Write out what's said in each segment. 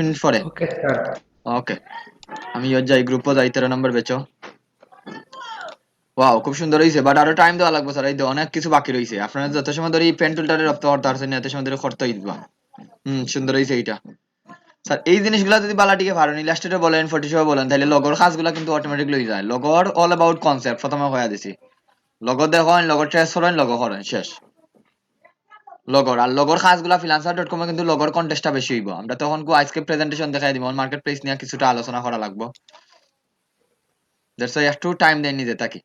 Minute পরে। Okay sir. ওকে, আমি যাই, গ্রুপও যাই, 13 নম্বর বেচো। ওয়াও, খুব সুন্দর হয়েছে, বাট আরো টাইম দেওয়া লাগবে স্যার, এই তো অনেক কিছু বাকি রয়েছে। আপনারা যত সময় ধরে এই পেন টুলটারে রপ্ত করতে পারছেন এত সময় ধরে করতেই দিবা। সুন্দর হয়েছে এইটা। স্যার এই জিনিসগুলো যদি বালাটিকে পারেন, ইলাস্ট্রেটর বলেন, ফটোশপ বলেন, তাহলে লগর কাজগুলো কিন্তু অটোমেটিক লই যায়। লগর অল অ্যাবাউট কনসেপ্ট, প্রথমে হয়ে দিছি। লগর দেখেন, লগর ট্রেস করেন, লগর করেন, শেষ। লগর আর লগর কাজগুলা freelancer.com এ কিন্তু লগর কন্টেস্টটা বেশি হইব। আমরা তখন আজকে প্রেজেন্টেশন দেখাই দিব, মার্কেট প্লেস নিয়ে কিছুটা আলোচনা করা লাগবে। দ্যাটস ওয়াই একটু টাইম দেন নিজে তাকে।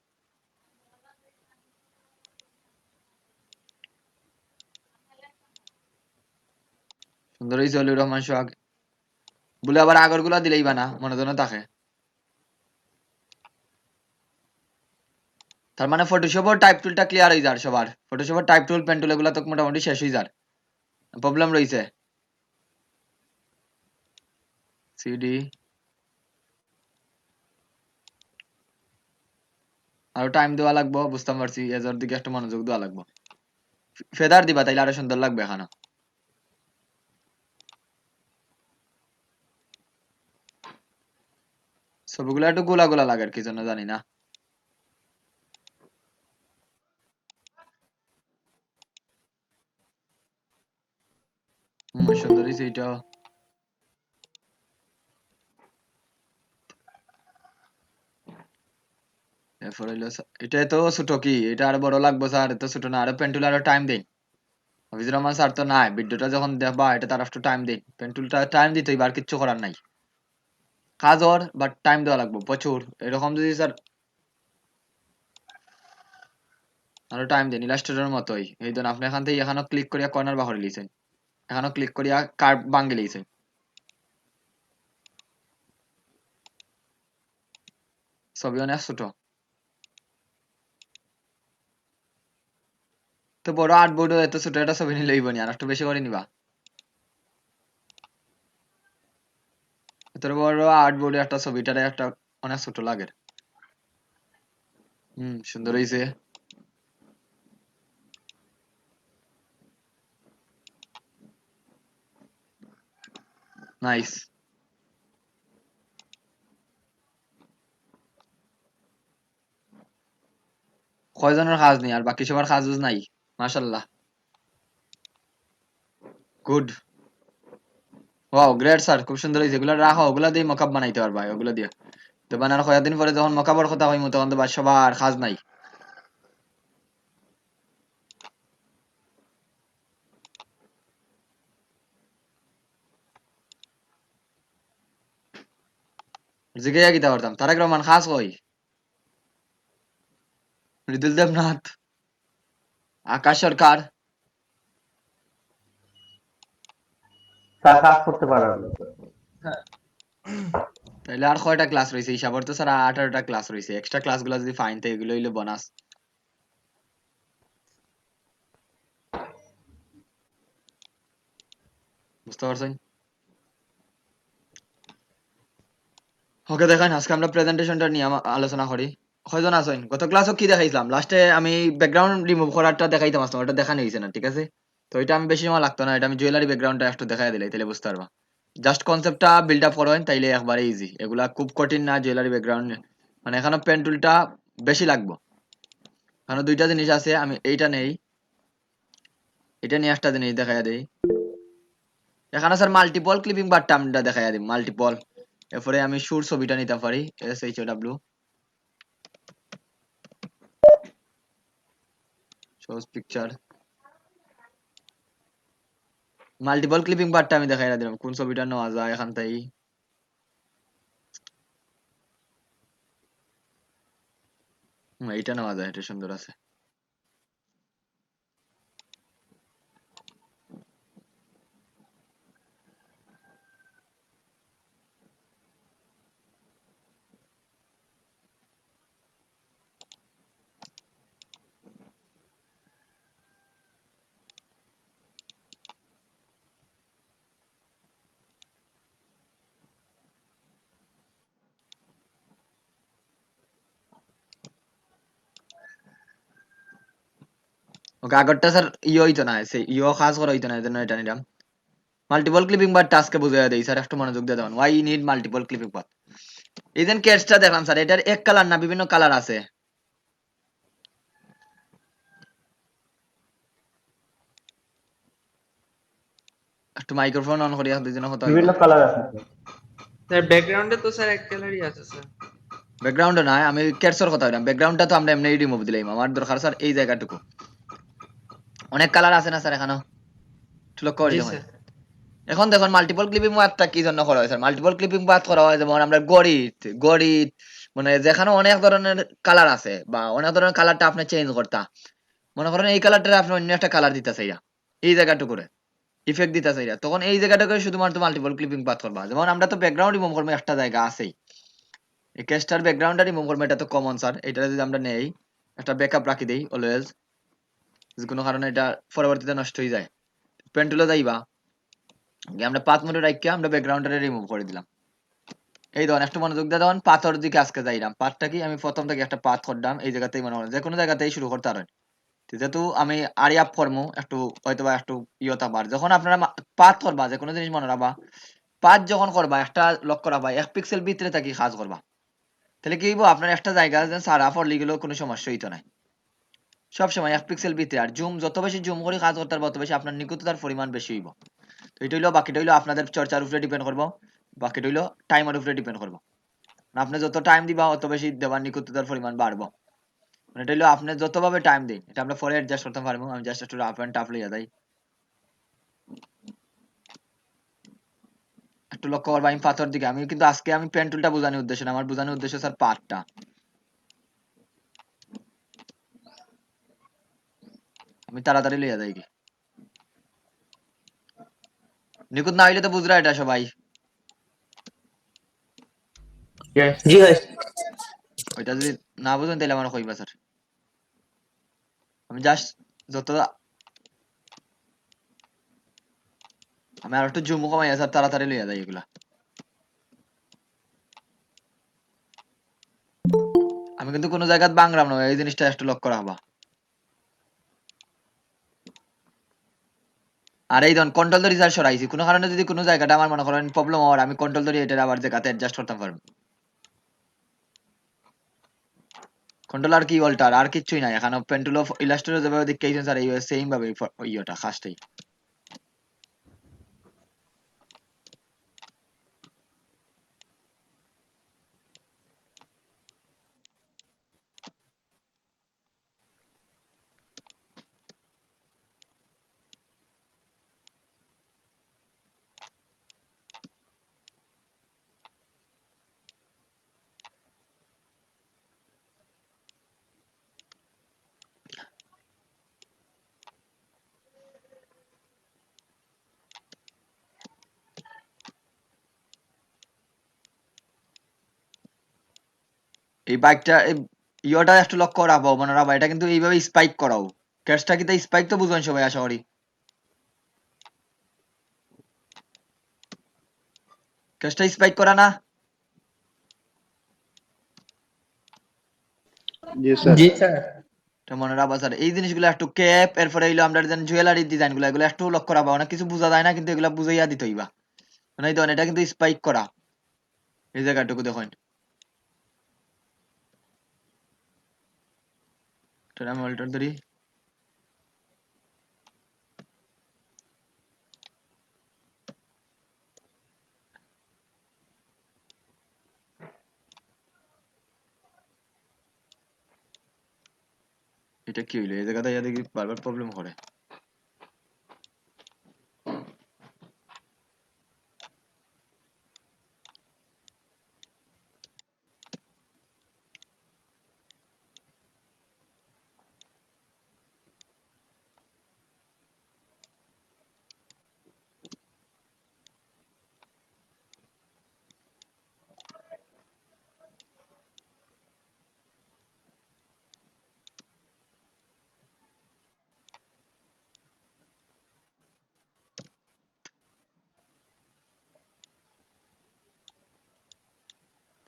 সুন্দর হয়েছে অলিউর রহমান সোহাগ বলে, আবার আগরগুলা দিলেই বা না মনে যেন থাকে। তার মানে ফটোশপের টাইপ টুলটা ক্লিয়ার হয়ে যার সবার, ফটোশপের টাইপ টুল পেন টুল এগুলো তো মোটামুটি শেষ হয়ে যার। প্রবলেম রয়েছে সিডি, আরো টাইম দেওয়া লাগবে, বুঝতে পারছি। এজর দিকে একটু মনোযোগ দেওয়া লাগবে। ফেদার দিবা তাইলে আরো সুন্দর লাগবে এখানে। ছবিগুলো একটু গোলা গোলা লাগে, কি জন্য জানি না। সুন্দর হয়েছে এইটা। এরপর হইলো এটা তো ছোট, কি এটা আরো বড় লাগবে স্যার? এত ছোট না, আরো পেন্টুল আরো টাইম দেই। হাফিজুর রহমান স্যার তো নাই, ভিডিওটা যখন দেখবা এটা তার একটু টাইম দেই, পেন্টুলটা টাইম দিতে হইবে, আর কিচ্ছু করার নাই। কাজ ওর, বাট টাইম দেওয়া লাগবে প্রচুর। এরকম যদি স্যার আরো টাইম দেন, ইলাস্ট্রেটরের মতোই। এই ধরুন আপনি এখান থেকে এখানেও ক্লিক করিয়া কর্নার বাহরে লিছেন, এখানেও ক্লিক করিয়া কার্ভ ভাঙ্গে লিছেন। ছবি অনেক ছোট, তো বড় আর্ট বোর্ডও এত ছোট একটা ছবি নিলে হইব নি, আর একটু বেশি করে নিবা। এত বড় আর্ট বোর্ডে একটা ছবিটারে একটা অনেক ছোট লাগে। সুন্দর হয়েছে। নাইস। কয়জনের কাজ নেই আর বাকি সবার কাজ নাই? মাশাল্লাহ, গুড। ওয়াও, গ্রেট স্যার, খুব সুন্দর হয়েছে। এগুলো রাখো, ওগুলা দিয়ে মকআপ বানাইতে পারবা, ওগুলো দিয়ে তো বানানোর কয়েকদিন পরে যখন মকআপের কথা হইমু তখন তো সবার কাজ নাই। জিজ্ঞাসা কিতা করতাম, তারেক রহমান খাস কই? মৃদুল দেবনাথ, আকাশ সরকার। স্যার কাজ করতে পারেন না তো। তাইলে আর কয়টা ক্লাস রয়েছে হিসাবর? তো স্যার 18টা ক্লাস রয়েছে। এক্সট্রা ক্লাস গুলো যদি ফাইন তো এগুলো হইলো বোনাস। বুঝতে পারছেন? ওকে, দেখেন আজকে আমরা প্রেজেন্টেশনটা নিয়ে আলোচনা করি। কয়জন আছেন? গত ক্লাসও কি দেখাইছিলাম? লাস্টে আমি ব্যাকগ্রাউন্ড রিমুভ করারটা দেখাইতাম, আসলাম ওটা দেখানো হয়েছে না, ঠিক আছে? তো এটা আমি বেশি সময় লাগতো না, এটা আমি জুয়েলারি ব্যাকগ্রাউন্ডটা একটু দেখাই দিলাই তাহলে বুঝতে পারবা। জাস্ট কনসেপ্টটা বিল্ড আপ করেন তাইলে একবারে ইজি, এগুলা খুব কঠিন না। জুয়েলারি ব্যাকগ্রাউন্ড মানে এখানে পেন টুলটা বেশি লাগবে। এখানে দুইটা জিনিস আছে, আমি এইটা নেই, এটা নিয়ে একটা জিনিস দেখাই দেই। এখানে স্যার মাল্টিপল ক্লিপিং বারটা আমি দেখাই দিই, মাল্টিপল। এরপরে আমি সুর ছবিটা নিতে পারি, SHOW, shows picture. Multiple clipping বারটা আমি দেখাই দিলাম, কোন ছবিটা নেওয়া যায় এখান থেকে। এইটা নেওয়া যায়, এটা সুন্দর আছে। ওকে, আগরটা স্যার ইয়ে হইতো না, সে ইয়ে কাজ করা হইতো না, এই জন্য এটা নিলাম। মাল্টিপল ক্লিপিং পাথ টাস্কে বুঝাইয়া দেই স্যার, একটু মনোযোগ দিয়ে দেখুন, why need multiple clipping path. এই দেন কেসটা দেখলাম স্যার, এটার এক কালার না বিভিন্ন কালার আছে। একটু মাইক্রোফোন অন করিয়া দুইজনে কথা হইবা। বিভিন্ন কালার আছে তো। স্যার ব্যাকগ্রাউন্ডে তো স্যার এক কালারই আছে স্যার। ব্যাকগ্রাউন্ডে না, আমি কেটসর কথা বললাম, ব্যাকগ্রাউন্ডটা তো আমরা এমনি রিমুভ দিলাম, আমার দরকার স্যার এই জায়গাটুকু। অনেক কালার আছে না স্যার এখানেও, একটু লক্ষ্য করে জি দেখুন। স্যার। এখন দেখুন মাল্টিপল ক্লিপিং পাথটা কি জন্য করা হয় স্যার, মাল্টিপল ক্লিপিং পাথ করা হয় যেমন আমরা গড়িত মানে যেখানে অনেক ধরনের কালার আছে বা অনেক ধরনের কালারটা আপনি চেঞ্জ করতা, মনে করেন এই কালারটা আপনি অন্য একটা কালার দিতে চাইয়া, এই জায়গাটুকু করে ইফেক্ট দিতে চাইয়া, তখন এই জায়গাটাকে শুধুমাত্র মাল্টিপল ক্লিপিং পাথ করবা। যেমন আমরা তো ব্যাকগ্রাউন্ড রিমুভ করবো একটা জায়গা আছেই, এই কেসটার ব্যাকগ্রাউন্ডটা রিমুভ করবো, এটা তো কমন স্যার। এটা যদি আমরা নেই একটা ব্যাকআপ রাখি দেই অলওয়েজ, কোনো কারণে এটা পরবর্তীতে নষ্ট হয়ে যায়, পেন টুলে যাইবা, গিয়ে আমরা পাথ মোডে রাখিয়া আমরা ব্যাকগ্রাউন্ডটা রিমুভ করে দিলাম। এই ধরুন একটু মনোযোগ দিয়ে দেখুন, পাথর দিকে আজকে যাইলাম, পাথটা কি আমি প্রথম থেকে একটা পাথ করলাম, এই জায়গাতেই মনে করেন যে কোনো জায়গাতেই শুরু করতে পারেন। যেহেতু আমি আরি আপ করবো একটু হয়তো বা একটু ইয়তা বার, যখন আপনারা পাথ করবা যে কোনো জিনিস মনে রাখবা, পাথ যখন করবা একটা লক্ষ্য রাখবা, 1 পিক্সেল ভিতরে থাকি কাজ করবা, তাহলে কি হইব আপনার একটা জায়গা সারা পড়লে গেলেও কোনো সমস্যা হইতো না, সবসময় 1 পিক্সেল ভিতরে। আর জুম যত বেশি জুম করে কাজ করতে পারবো তত বেশি আপনার নিখুঁততার পরিমাণ বেশি হইব। তো এটা হইলো, বাকিটা হইলো আপনাদের চর্চার উপরে ডিপেন্ড করবো, বাকিটা হইলো টাইমের উপরে ডিপেন্ড করবো। আপনি যত টাইম দিবা অত বেশি দেবার নিখুঁততার পরিমাণ বাড়বো। মানে এটা হইলো আপনি যতভাবে টাইম দিন, এটা আমরা পরে অ্যাডজাস্ট করতে পারবো। আমি জাস্ট একটু রাফ এন্ড টাফ লইয়া যাই, একটু লক্ষ্য করবো আমি পাথর দিকে। আমি কিন্তু আজকে আমি পেন টুলটা বোঝানোর উদ্দেশ্য না, আমার বোঝানোর উদ্দেশ্য স্যার পাথটা। আমি তাড়াতাড়ি লইয়া যাই কি, নিখুঁত না হইলে তো বুঝরা এটা সবাই। জি ভাই। ওইটা যদি না বুঝেন তাহলে আমার কইবা স্যার, আমি জাস্ট যত আমি আর একটু জুম কমাই স্যার, তাড়াতাড়ি লইয়া যাই এগুলা। আমি কিন্তু কোনো জায়গায় বাংলাম না, এই জিনিসটা একটু লক্ষ্য রাখবা। আর এই ধরুন কন্ট্রোল ধরে রিসার্চ সরাইছি, কোনো কারণে যদি কোনো জায়গাটা আমার মনে করেন প্রবলেম হওয়ার, আমি কন্ট্রোল ধরে এটা আবার জায়গাতে অ্যাডজাস্ট করতে পারবো। কন্ট্রোল আর কি অল্টার আর কিচ্ছুই নাই এখানে, পেন্টুলো ইলাস্ট্রেটর যেভাবে দেখিয়েছেন স্যার এই সেম ভাবে ইয়েটা কাজটাই। এই বাইকটা ইয়েটা একটু লক্ষ্য রাখবো, মানে রাখবো এটা কিন্তু এইভাবে স্পাইক করাও, ক্যাশটা কিন্তু স্পাইক তো বুঝবেন সবাই আশা করি, ক্যাশটা স্পাইক করা না। জি স্যার। জি স্যার। এটা মনে রাখবা স্যার, এই জিনিসগুলো একটু ক্যাপ, এরপরে এলো আমরা জুয়েলারি ডিজাইন গুলো, এগুলো একটু লক্ষ্য রাখবা, অনেক কিছু বোঝা যায় না কিন্তু এগুলো বুঝাইয়া দিতে হইবা। মানে এই ধরেন এটা কিন্তু স্পাইক করা, এই জায়গাটুকু দেখুন, এটা আমি অল্টার ধরি, এটা কি হইলো এই জায়গাটা দেখি বারবার প্রবলেম করে।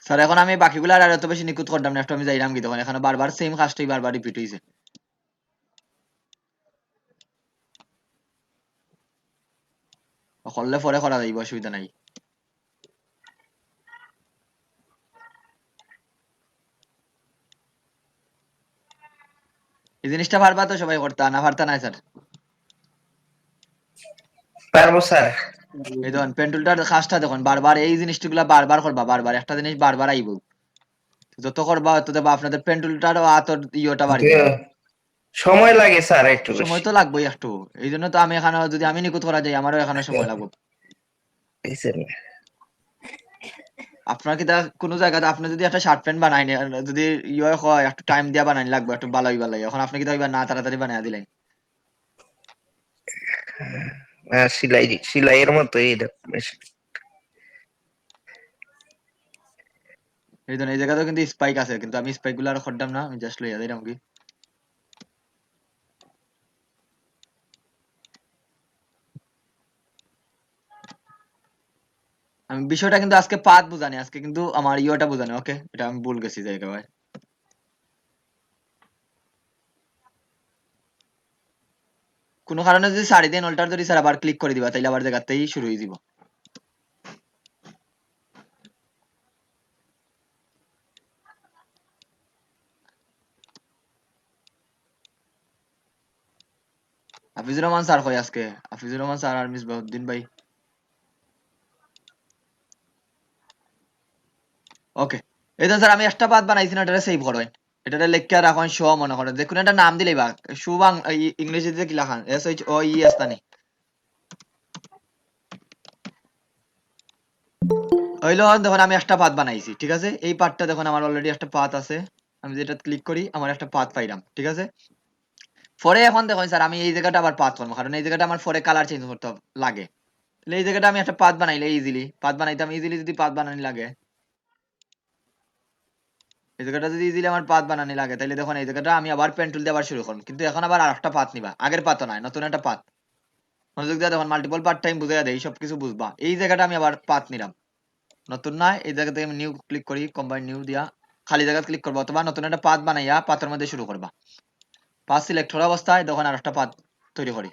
স্যার এখন আমি বাকিগুলো আর এত বেশি নিখুঁত করতাম না, একটু আমি যাইলাম কি তখন এখানে বারবার সেম কাজটাই বারবার রিপিট হয়েছে। করলে পরে করা যাইব, অসুবিধা নাই। এই জিনিসটা পারবা তো সবাই করতে, না পারতা না স্যার? পারবো স্যার। এই দেখুন পেন টুলটার কাজটা দেখুন, বারবার এই জিনিসগুলা বারবার করবা, বারবার একটা জিনিস বারবার আইব, যত করবা তত দেখবা আপনাদের পেন টুলটার হাতর ইয়েটা বাড়বে। সময় লাগে স্যার একটু সময় বেশি। তো লাগবেই একটু, এই জন্য তো আমি এখানে, যদি আমি নিখুঁত করা যাই আমারও এখানে সময় লাগবে। আপনার কি তা কোনো জায়গাতে আপনি যদি একটা শার্ট প্যান্ট বানাই যদি ইয়ে হয় একটু টাইম দিয়া বানাই লাগবে, একটু ভালোই ভালো, এখন আপনি কি তাইবা না তাড়াতাড়ি বানাই দিলেন? সিলাইয়ের মতো এটা বেশ। এই ধরুন এই জায়গাতেও কিন্তু স্পাইক আছে, কিন্তু আমি স্পাইক গুলো আর করতাম না, আমি জাস্ট লইয়া দিলাম কি। আমি বিষয়টা কিন্তু আজকে পাত বুঝানি, আজকে কিন্তু আমার ইয়েটা বুঝানি, ওকে? এটা আমি ভুল গেছি জায়গা ভাই। কোনো কারণে যদি সারি দেন অল্টার যদি স্যার আবার ক্লিক করে দিবা, তাইলে আবার জায়গাতেই শুরু হয়ে যাব। হাফিজুর রহমান স্যার কই আজকে? হাফিজুর রহমান স্যার আর মিসবাউদ্দিন ভাই। ওকে, এই তো স্যার আমি একটা পাত বানাইছি না, এটা সেভ করবেন। এটা লেখা রাখুন শো, মনে করেন যে কোনো একটা নাম দিলেই বা শু বাং ইংরেজিতে কি লেখান, SHOES তানি হইলো। দেখুন আমি একটা পাত বানাইছি, ঠিক আছে? এই পাতটা দেখুন আমার অলরেডি একটা পাত আছে, আমি যেটা ক্লিক করি আমার একটা পাত পাইলাম, ঠিক আছে? পরে এখন দেখুন স্যার আমি এই জায়গাটা আবার পাত করবো, কারণ এই জায়গাটা আমার পরে কালার চেঞ্জ করতে লাগে। তাহলে এই জায়গাটা আমি একটা পাত বানাইলে ইজিলি পাত বানাইতাম, ইজিলি যদি পাত বানানি লাগে, এই জায়গাটা যদি ইজিলি আমার পাত বানানি লাগে, তাহলে দেখুন এই জায়গাটা আমি আবার পেন টুল দিয়ে আবার শুরু করুন, কিন্তু এখন আবার আরেকটা পাত নিবা, আগের পাতও নয়, নতুন একটা পাত। মনোযোগ দিয়ে দেখুন, মাল্টিপল পার্ট টাইম বুঝাইয়া দেয়, সবকিছু বুঝবা। এই জায়গাটা আমি আবার পাত নিলাম, নতুন নয়, এই জায়গা থেকে আমি নিউ ক্লিক করি, কম্বাইন নিউ দিয়া খালি জায়গা ক্লিক করবো, অথবা নতুন একটা পাত বানাইয়া পাতের মধ্যে শুরু করবা। পাত সিলেক্ট করা অবস্থায় তখন আর একটা পাত তৈরি করি।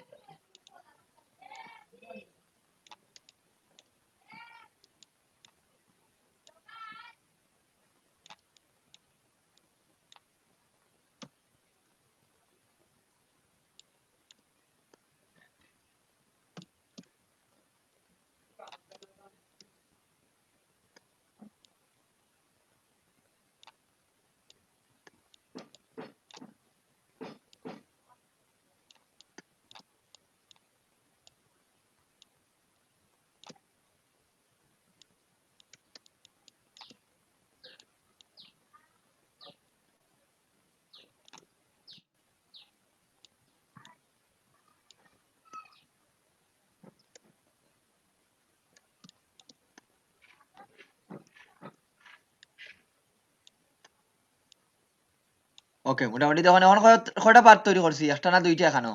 ওকে, মোটামুটি দেখুন এখন কয়টা পাত তৈরি করছি, একটা না দুইটা এখানো?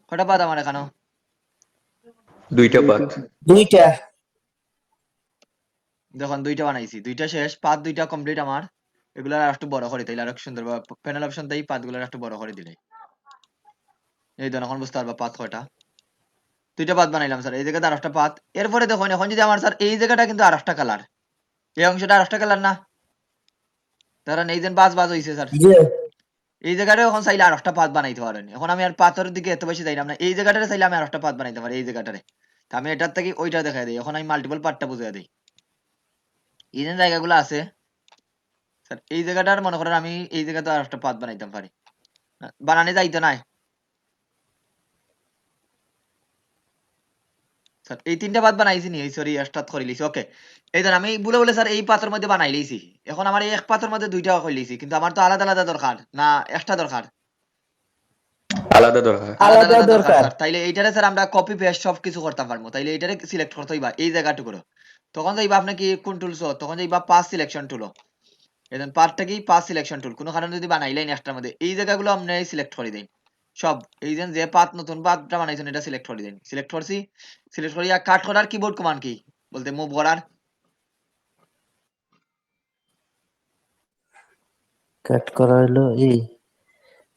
কয়টা পাত আমার এখানো? দুইটা পাত। দুইটা। দেখুন দুইটা বানাইছি, দুইটা শেষ, পাত দুইটা কমপ্লিট আমার। এগুলো আর একটু বড় করে তাইলে আর সুন্দর, প্যানেল অপশন দেই পাত গুলো একটু বড় করে দিলে এই ধরুন এখন বুঝতে পারবা পাত কয়টা। দুইটা পাত বানাইলাম স্যার, এই জায়গাতে আর একটা পাত। এরপরে দেখুন এখন যদি আমার স্যার এই জায়গাটা কিন্তু আর একটা কালার, এই অংশটা আর একটা কালার না? ধরেন এই যে বাজ বাজ হইছে স্যার, জি এই জায়গাটা এখন চাইলে আর একটা পাত বানাইতে পারেন। এখন আমি আর পাথরের দিকে এত বেশি যাইলাম না, এই জায়গাটারে চাইলে আমি আর একটা পাত বানাইতে পারি, এই জায়গাটারে। তা আমি এটার থেকে ওইটা দেখাই দিই, এখন আমি মাল্টিপল পার্টটা বুঝিয়ে দিই। এই যে জায়গাগুলো আছে স্যার, এই জায়গাটার মনে করেন আমি এই জায়গাতে আর একটা পাত বানাইতে পারি, বানানি যাইতো না স্যার? এই তিনটা পাত বানাইছি নি, সরি স্টার্ট করে লিছি। ওকে, এই ধর আমি বলে বলে স্যার এই পাতের মধ্যে বানাই লিছি। এখন আমার এই এক পাতের মধ্যে দুইটা করে লিছি, কিন্তু আমার তো আলাদা আলাদা দরকার না, একটা দরকার? আলাদা দরকার। আলাদা আলাদা আলাদা দরকার দরকার। স্যার। তাইলে এইটারে স্যার আমরা কপি পেস্ট সব কিছু করতে পারবো, তাইলে এইটারে সিলেক্ট করতে হইবা এই জায়গাটুকু। তখন যাইবা আপনি কি কোন টুলস, তখন যাইবা পাস সিলেকশন টুল, এখন পার্টটা কি পাস সিলেকশন টুল। কোনো কারণে যদি বানাইলেন একটার মধ্যে এই জায়গাগুলো আপনি সিলেক্ট করে দেন সব, এই যে পাত নতুন পাতটা বানাইছেন এটা সিলেক্ট করে দেন। সিলেক্ট করছি, সিলেক্ট করিয়া কাট করার কিবোর্ড কমান্ড কি বলতে মুভ করার, কাট করা হলো এই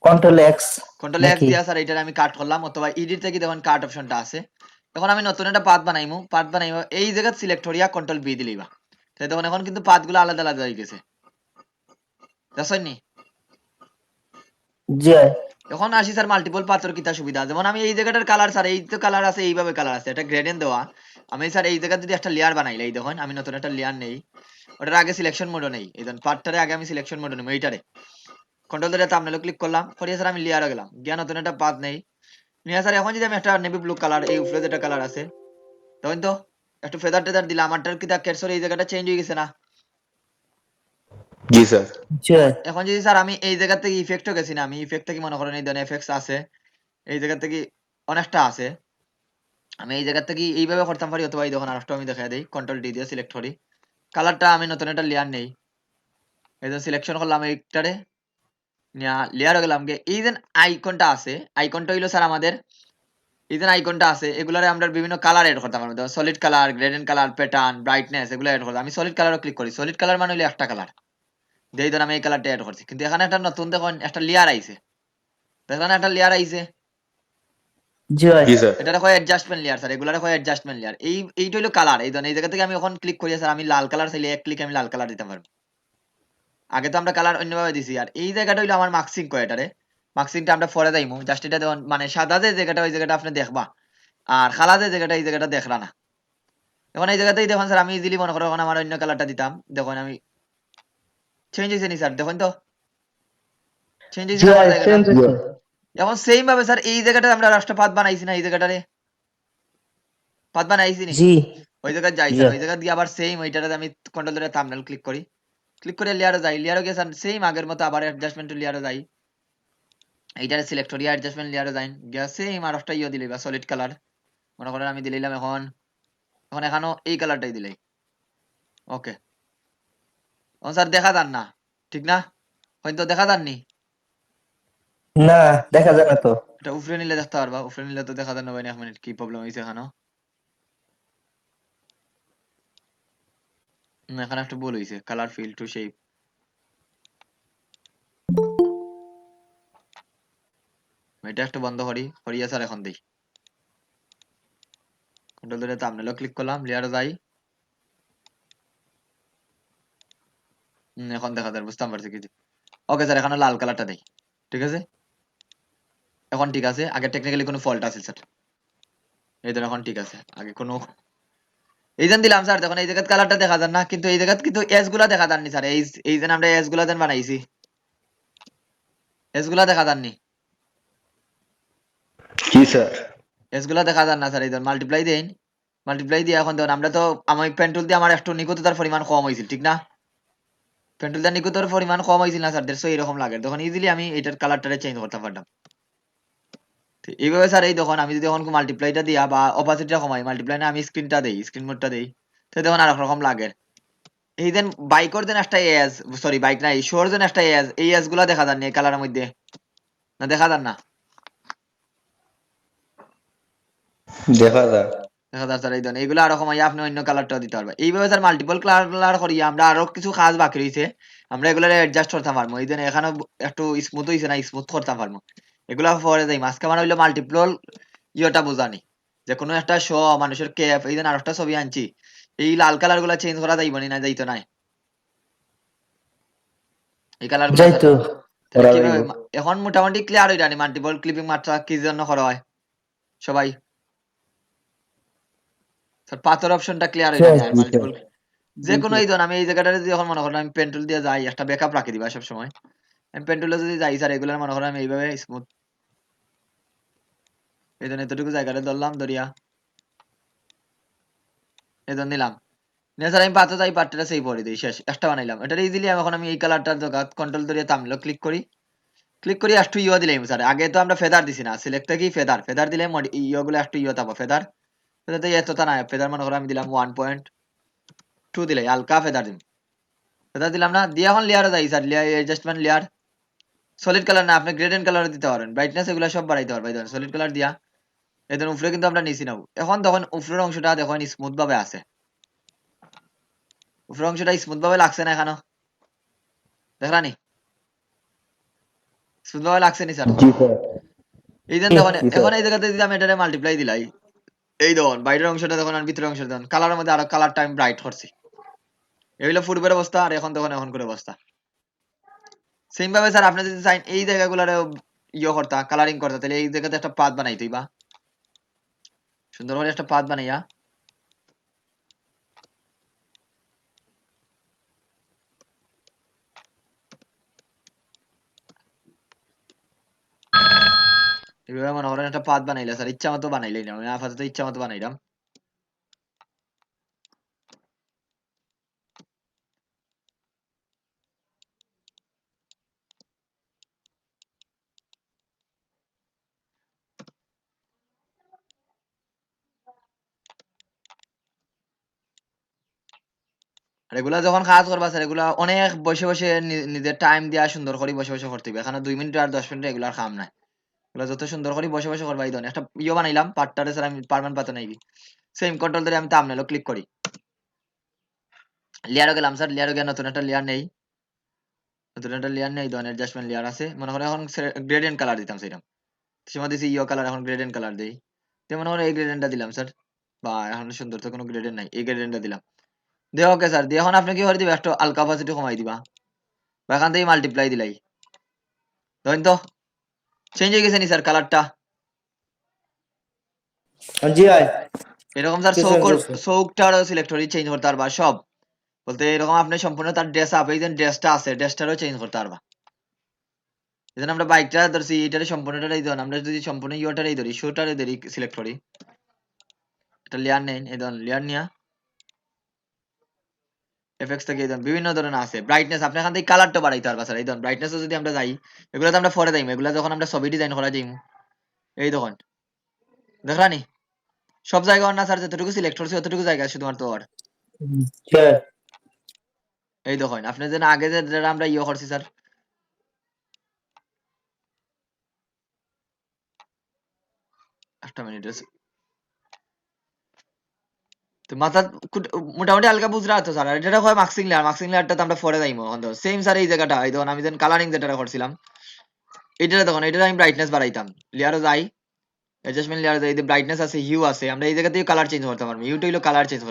কন্ট্রোল এক্স কন্ট্রোল এক্স নাকি? দিয়া স্যার এটারে আমি কাট করলাম, অথবা এডিট থেকে দেখুন কাট অপশনটা আছে, এখন আমি নতুন একটা পাথ বানাইমু এই জায়গা সিলেক্ট করিয়া কন্ট্রোল বি দিলেইবা তাই দেখুন এখন কিন্তু পাথ গুলো আলাদা আলাদা হয়ে গেছে দেখছেন নি জি ভাই। এখন আসি স্যার মাল্টিপল পাথর কিতা সুবিধা যেমন আমি এই জায়গাটার কালার স্যার এই তো কালার আছে এইভাবে কালার আছে এটা গ্রেডিয়েন্ট দেওয়া আমি স্যার এই জায়গা যদি একটা লেয়ার বানাইলে এই দেখুন আমি নতুন একটা লেয়ার নেই ওটার আগে সিলেকশন মোডও নেই এই দেখুন পার্টটারে আগে আমি সিলেকশন মোডও নেই এইটারে কন্ট্রোল ধরে থাম্বনেলে ক্লিক করলাম করিয়া স্যার আমি লেয়ারে গেলাম গিয়া নতুন একটা পাথ নেই নিয়ে স্যার এখন যদি আমি একটা নেভি ব্লু কালার এই উপরে যেটা কালার আছে তখন তো একটু ফেদার টেদার দিলাম আমারটার কিতা কেরসর এই জায়গাটা চেঞ্জ হয়ে গেছে না জি স্যার জি ভাই। এখন যদি স্যার আমি এই জায়গা থেকে ইফেক্টও গেছি না আমি ইফেক্ট থেকে মনে করেন এই ধরনের এফেক্টস আছে এই জায়গা থেকে অনেকটা আছে আমি এই জায়গা থেকে এইভাবে করতাম পারি অথবা এই দেখুন আরেকটা আমি দেখাই দিই কন্ট্রোল ডি দিয়ে সিলেক্ট করি কালারটা আমি নতুন একটা লেয়ার নেই এই যে সিলেকশন করলাম এইটারে নিয়া লেয়ারে গেলাম গিয়ে এই যে আইকনটা আছে আইকনটা হইলো স্যার আমাদের এই যে আইকনটা আছে এগুলারে আমরা বিভিন্ন কালার এড করতে পারবো solid colour gradient colour pattern brightness এগুলো এড করতে আমি সলিড কালারও ক্লিক করি সলিড কালার মানে হইলো একটা কালার যেই ধর আমি এই কালারটা এড করছি কিন্তু এখানে একটা নতুন দেখুন একটা লেয়ার আইছে দেখেন একটা লেয়ার আইছে জি ভাই। জি স্যার এটা হয় অ্যাডজাস্টমেন্ট লেয়ার স্যার এগুলারে হয় অ্যাডজাস্টমেন্ট লেয়ার এইটা হলো কালার এই ধরুন এই জায়গা থেকে আমি এখন ক্লিক করি স্যার আমি লাল কালার চাইলে এক ক্লিক আমি লাল কালার দিতে পারবো আগে তো আমরা কালার অন্যভাবে দিছি আর এই জায়গাটা হইলো আমার মার্কসিং কয় এটারে মার্কসিংটা আমরা পরে যাইমু জাস্ট এটা দেখুন মানে সাদা যে জায়গাটা ওই জায়গাটা আপনি দেখবা আর খালা যে জায়গাটা এই জায়গাটা দেখলা না এখন এই জায়গাতেই দেখুন স্যার আমি ইজিলি মনে করো এখন আমার অন্য কালারটা দিতাম দেখুন আমি চেঞ্জ হয়েছে নি স্যার দেখুন তো চেঞ্জ জি হয়েছে না আমার ভাই, জায়গাটা চেঞ্জ হয়েছে। এখন সেম ভাবে স্যার এই জায়গাটা আমরা রাষ্ট্রপাত বানাইছি না এই জায়গাটারে পাত বানাইছি নি জি ওই জায়গায় যাই জি স্যার ভাই। ওই জায়গা দিয়ে আবার সেম ওইটাতে আমি কন্ট্রোল ধরে থাম্বনেল ক্লিক করি ক্লিক করে লেয়ারে যাই লেয়ারে গিয়ে স্যার সেম আগের মতো আবার অ্যাডজাস্টমেন্ট লেয়ারে যাই এইটারে সিলেক্ট করি অ্যাডজাস্টমেন্ট লেয়ারে যাই গিয়ে সেম আর একটা ইয়ে দিলে বা সলিড কালার মনে করেন আমি দিলাম এখন এখন এখানেও এই কালারটাই দিলাই ওকে এখন স্যার দেখা যান না ঠিক না হয়তো দেখা যাননি না, দেখা যায় না তো। এটা উপরে নিলে দেখতে পারবা উপরে নিলে তো দেখা যান না ভাই এক মিনিট কি প্রবলেম হয়েছে এখানেও এখানে একটা ভুল হয়েছে কালার ফিল টু শেপ এটা একটু বন্ধ করি করিয়া স্যার এখন দিই কন্ট্রোল ধরে থাম্বনেলও ক্লিক করলাম লেয়ারে যাই এখন দেখা যায় বুঝতে পারছি কিছু ওকে স্যার এখানে লাল কালারটা দেই ঠিক আছে এখন ঠিক আছে আগে টেকনিক্যালি কোনো ফল্ট আছে স্যার এই ধর এখন ঠিক আছে আগে কোনো এই যে দিলাম স্যার দেখুন এই জায়গায় কালারটা দেখা যান না কিন্তু এই জায়গায় কিন্তু এস গুলা দেখা যাননি স্যার এই যে আমরা এস গুলা দেন বানাইছি এস গুলা দেখা যাননি জি স্যার এস গুলা দেখা যান না স্যার এই ধর মাল্টিপ্লাই দেন মাল্টিপ্লাই দিয়ে এখন দেখুন আমরা তো আমি পেন্টুল দিয়ে আমার একটু নিখুঁততার পরিমাণ কম হয়েছিল ঠিক না পেন্টুল দিয়ে নিখুঁততার পরিমাণ কম হয়েছিল না স্যার দেড়শো এরকম লাগে তখন ইজিলি আমি এটার কালারটারে চেঞ্জ করতে পারতাম তো এইভাবে স্যার এই দেখুন আমি যদি এখন মাল্টিপ্লাইটা দিয়া বা অপাসিটিটা কমাই মাল্টিপ্লাই না আমি স্ক্রিনটা দেই স্ক্রিন মোডটা দেই তো দেখুন আর রকম লাগে এই দেন বাইকর দেন একটা এজ সরি বাইক না এই শোর দেন একটা এজ এই এজ গুলা দেখা যান এই কালারের মধ্যে না দেখা যান না দেখা যায় দেখা যাচ্ছে স্যার এই ধরনের এইগুলো আরো কমাই আপনি অন্য কালারটাও দিতে পারবেন এইভাবে স্যার মাল্টিপল কালার করিয়ে আমরা আরো কিছু কাজ বাকি রয়েছে আমরা এগুলো অ্যাডজাস্ট করতে পারবো এই জন্য এখানে একটু স্মুথ হয়েছে না স্মুথ করতে পারবো এগুলো পরে যাই মাঝকে মানে হইলো মাল্টিপল ইয়েটা বোঝানি যে কোনো একটা শো মানুষের ক্যাপ এই জন্য আরেকটা ছবি আনছি এই লাল কালার গুলা চেঞ্জ করা যাইবনি না যাইতো নাই এই কালার গুলা যাই তো। তাহলে করা কিভাবে যাইব। এখন মোটামুটি ক্লিয়ার হয়ে জানি মাল্টিপল ক্লিপিং মাত্রা কি জন্য করা হয় সবাই স্যার পাথর অপশনটা ক্লিয়ার হয়ে জানি আর জি মাল্টিপল যে কোনো এই ধরুন আমি এই জায়গাটা যদি এখন মনে করেন আমি পেন্টুল দিয়ে যাই একটা ব্যাকআপ রাখি দিবা সব সময় আমি পেন্টুলে যদি যাই স্যার এগুলো মনে করেন আমি এইভাবে স্মুথ এই জন্য এতটুকু জায়গাটা ধরলাম ধরিয়া এই জন্য নিলাম নিয়ে স্যার আমি পাথর যাই পাটটা সেই পরে দিই শেষ একটা বানাইলাম এটা ইজিলি এখন আমি এই কালারটার জায়গা কন্ট্রোল ধরিয়া তামলো ক্লিক করি ক্লিক করি একটু ইয়ে দিলাম স্যার আগে তো আমরা ফেদার দিছি না সিলেক্ট থেকে ফেদার ফেদার দিলে ইয়েগুলো একটু ইয়ে থাকবো ফেদার ফেদার দিয়ে এতটা না ফেদার মনে করো আমি দিলাম 1.2 দিলাই হালকা ফেদার দিন ফেদার দিলাম না দিয়ে এখন লেয়ারে যাই sir layer adjustment layer solid colour না আপনি গ্রেডিয়েন্ট কালার দিতে পারেন ব্রাইটনেস এগুলো সব বাড়াইতে পারবেন সলিড কালার দিয়া এদের উপরে কিন্তু আমরা নিছি না এখন তখন উপরের অংশটা দেখুন স্মুথ ভাবে আছে উপরের অংশটা স্মুথ ভাবে লাগছে না এখানে দেখলানি স্মুথ ভাবে লাগছে নি স্যার জি স্যার এই দেন জি দেখুন জি স্যার এখন এই জায়গাতে যদি আমি এটারে মাল্টিপ্লাই দিলাই এই দেখুন বাইরের অংশটা দেখুন আর ভিতরের অংশটা দেখুন কালারের মধ্যে আরো কালারটা আমি ব্রাইট করছি এই হলো পূর্বের অবস্থা আর এখন দেখুন এখন করে অবস্থা সেম ভাবে স্যার আপনি যদি চাইন এই জায়গাগুলারে ইয়ে করতা কালারিং করতা তাহলে এই জায়গাতে একটা পাত বানাইতেই বা সুন্দর করে একটা পাত বানাইয়া এভাবে মনে করেন একটা পাত বানাইলা স্যার ইচ্ছা মতো বানাইলাই না আমি আপাতত ইচ্ছা মতো বানাইলাম আর এগুলা যখন কাজ করবা স্যার এগুলা অনেক বসে বসে নিজের টাইম দিয়া সুন্দর করে বসে বসে করতে হবে এখানে 2 মিনিট আর 10 মিনিট এগুলার কাম নাই এগুলা যত সুন্দর করে বসে বসে করবা এই ধরনের একটা ইয়ে বানাইলাম পার্টটারে স্যার আমি পারমানেন্ট পাতা নাই সেম কন্ট্রোল ধরে আমি থাম্বনেলও ক্লিক করি লেয়ারও গেলাম স্যার লেয়ারও গিয়ে নতুন একটা লেয়ার নেই নতুন একটা লেয়ার নেই ধরনের অ্যাডজাস্টমেন্ট লেয়ার আছে মনে করেন এখন গ্রেডিয়েন্ট কালার দিতাম সেরকম সীমা দিছি ইয়ো কালার এখন গ্রেডিয়েন্ট কালার দেই তো মনে করেন এই গ্রেডিয়েন্টটা দিলাম স্যার বা এখন সুন্দর তো কোনো গ্রেডিয়েন্ট নাই এই গ্রেডিয়েন্টটা দিলাম দিয়ে ওকে স্যার দিয়ে এখন আপনি কি করে দিবা একটু আলকা অপাসিটি কমাই দিবা বা এখান থেকে মাল্টিপ্লাই দিলাই ধরেন তো চেঞ্জ হয়ে গেছে নি স্যার কালারটা জি ভাই এরকম স্যার কিছু হয়েছে। চৌকটারও সিলেক্ট করে চেঞ্জ করতে পারবা সব বলতে এরকম আপনি সম্পূর্ণ তার ড্রেস আপ এই যে ড্রেসটা আছে ড্রেসটারও চেঞ্জ করতে পারবা এই জন্য আমরা বাইকটা ধরছি এটারে সম্পূর্ণটাই ধরুন আমরা যদি সম্পূর্ণ ইয়োটারই ধরি শোটারে ধরি সিলেক্ট করি একটা লেয়ার নেন এই ধরুন লেয়ার নিয়া এফেক্টস থেকে এই ধরুন বিভিন্ন ধরনের আছে ব্রাইটনেস আপনি এখান থেকে কালারটা বাড়াইতে পারবা স্যার এই ধরুন ব্রাইটনেস যদি আমরা যাই এগুলো তো আমরা পরে যাইম এগুলো যখন আমরা ছবি ডিজাইন করা যাইম এই দেখুন দেখলানি সব জায়গা না স্যার যতটুকু সিলেক্ট করছি ততটুকু জায়গা শুধুমাত্র ওর জি ভাই এই দেখুন আপনি যেন আগে যেটা আমরা ইয়ে করছি স্যার একটা মিনিট তো মাথা মোটামুটি হালকা বুঝরা তো স্যার আর এটা হয় মার্কসিং লেয়ারটা তো আমরা পরে যাইমো এখন তো সেম স্যার এই জায়গাটা এই দেখুন আমি যেন কালারিং যেটা করছিলাম এইটা দেখুন এটা আমি ব্রাইটনেস বাড়াইতাম লেয়ারও যাই অ্যাডজাস্টমেন্ট লেয়ার যাই ব্রাইটনেস আছে হিউ আছে আমরা এই জায়গা থেকে কালার চেঞ্জ করতে পারবো হিউটা হলো কালার চেঞ্জ